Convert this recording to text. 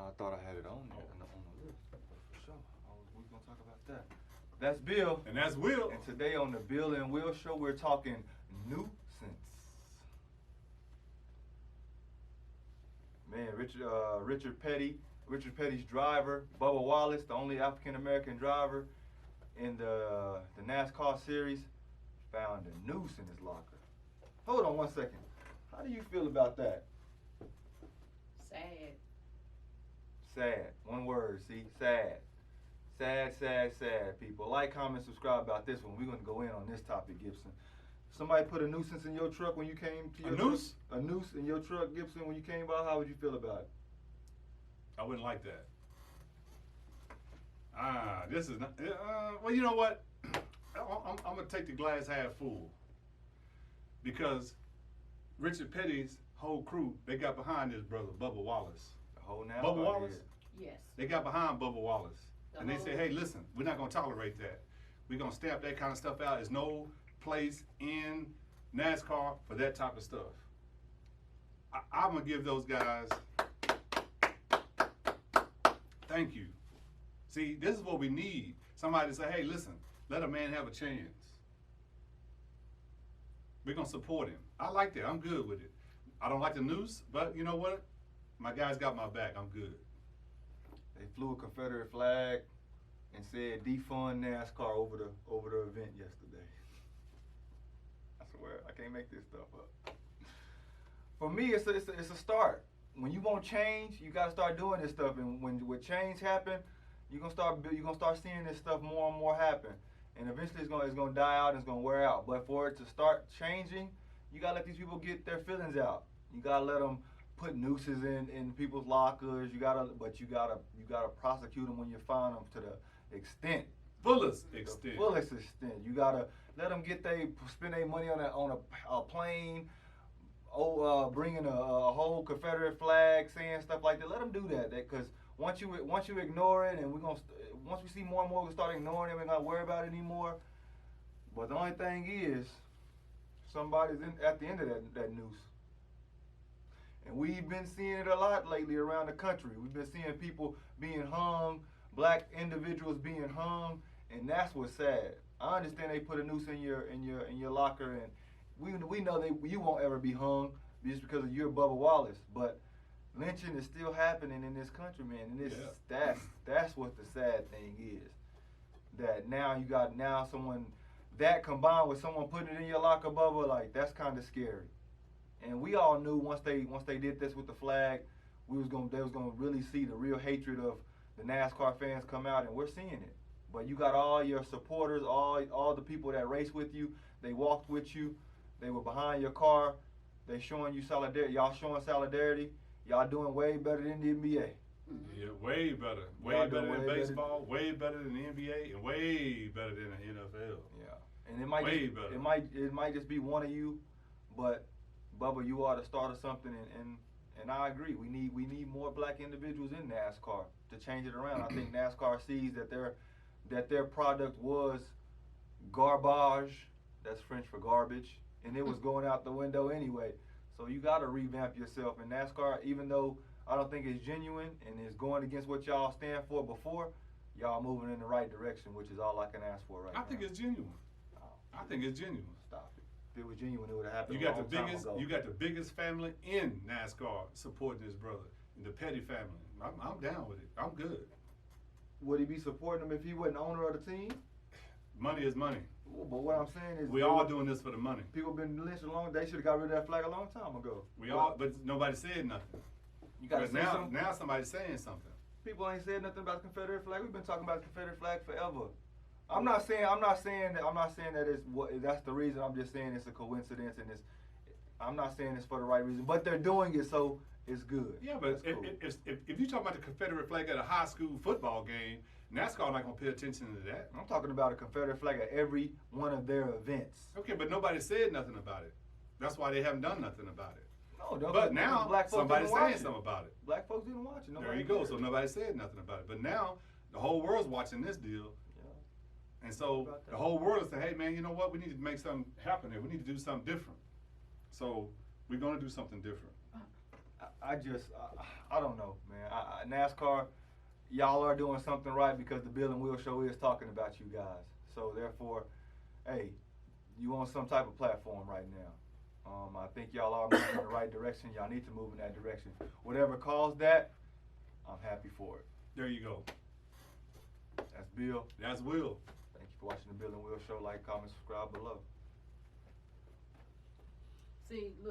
I thought I had it on there on the list. For sure. We're gonna talk about that. That's Bill. And that's Will. And today on the Bill and Will Show, we're talking nuisance. Man, Richard Petty's driver, Bubba Wallace, the only African American driver in the NASCAR series, found a noose in his locker. Hold on 1 second. How do you feel about that? Sad. Sad. One word, see? Sad. Sad, people. Like, comment, subscribe about this one. We're going to go in on this topic, Gibson. Somebody put a nuisance in your truck when you came to your noose? A noose in your truck, Gibson, when you came by. How would you feel about it? I wouldn't like that. This is not. Well, you know what? I'm gonna take the glass half full because Richard Petty's whole crew, they got behind his brother Bubba Wallace. The whole NASCAR Bubba Wallace. Yes. They got behind Bubba Wallace, and they said, "Hey, listen, we're not gonna tolerate that. We're gonna stamp that kind of stuff out. There's no place in NASCAR for that type of stuff." I'm gonna give those guys thank you. See, this is what we need. Somebody to say, "Hey, listen, let a man have a chance." We're gonna support him. I like that. I'm good with it. I don't like the noose, but you know what? My guys got my back. I'm good. They flew a Confederate flag and said defund NASCAR over the event yesterday. I swear, I can't make this stuff up. For me, it's a start. When you want change, you gotta start doing this stuff. And when change happen, you're gonna start seeing this stuff more and more happen. And eventually, it's gonna die out and it's gonna wear out. But for it to start changing, you gotta let these people get their feelings out. You gotta let them put nooses in people's lockers. You gotta prosecute them when you find them to the extent. Fullest extent. Fullest extent. You gotta let them spend their money on a plane. Bringing a whole Confederate flag, saying stuff like that. Let them do that. Because once you ignore it, and once we see more and more, we start ignoring it. We're not worry about it anymore. But the only thing is, somebody's at the end of that noose. And we've been seeing it a lot lately around the country. We've been seeing people being hung, black individuals being hung, and that's what's sad. I understand they put a noose in your locker, and we know you won't ever be hung just because of you're Bubba Wallace. But lynching is still happening in this country, man. And that's what the sad thing is. That now you got someone that combined with someone putting it in your locker, Bubba, like that's kind of scary. And we all knew once they did this with the flag, they was gonna really see the real hatred of the NASCAR fans come out, and we're seeing it. But you got all your supporters, all the people that race with you, they walked with you, they were behind your car, they showing you solidarity. Y'all showing solidarity. Y'all doing way better than the NBA. Yeah, way better. Way better than baseball, way better than the NBA, and way better than the NFL. Yeah, and it might just be one of you, but Bubba, you are the start of something, and I agree. We need more black individuals in NASCAR to change it around. I think NASCAR sees that their product was garbage. That's French for garbage, and it was going out the window anyway. So you got to revamp yourself. And NASCAR, even though I don't think it's genuine and is going against what y'all stand for before, y'all moving in the right direction, which is all I can ask for right now. I think it's genuine. Oh, I think it's genuine. Stop it. If it was genuine, it would have happened. You got the biggest family in NASCAR supporting his brother, the Petty family. I'm down with it. I'm good. Would he be supporting him if he wasn't owner of the team? Money is money. But what I'm saying is, we all doing this for the money. People been lynched long. They should have got rid of that flag a long time ago. But nobody said nothing. You got to say something. Now somebody's saying something. People ain't said nothing about the Confederate flag. We've been talking about the Confederate flag forever. I'm not saying that that's the reason. I'm just saying it's a coincidence, and I'm not saying it's for the right reason. But they're doing it, so it's good. Yeah, but cool. if you talk about the Confederate flag at a high school football game, NASCAR not gonna pay attention to that. I'm talking about a Confederate flag at every one of their events. Okay, but nobody said nothing about it. That's why they haven't done nothing about it. No, but now somebody's saying something about it. Black folks didn't watch it. There you go. So nobody said nothing about it. But now the whole world's watching this deal. And so the whole world is saying, hey, man, you know what? We need to make something happen here. We need to do something different. So we're going to do something different. I don't know, man. NASCAR, y'all are doing something right because the Bill and Will Show is talking about you guys. So therefore, hey, you on some type of platform right now. I think y'all are moving in the right direction. Y'all need to move in that direction. Whatever caused that, I'm happy for it. There you go. That's Bill. That's Will. Thank you for watching the Bill and Will Show. Like, comment, subscribe below. See, look.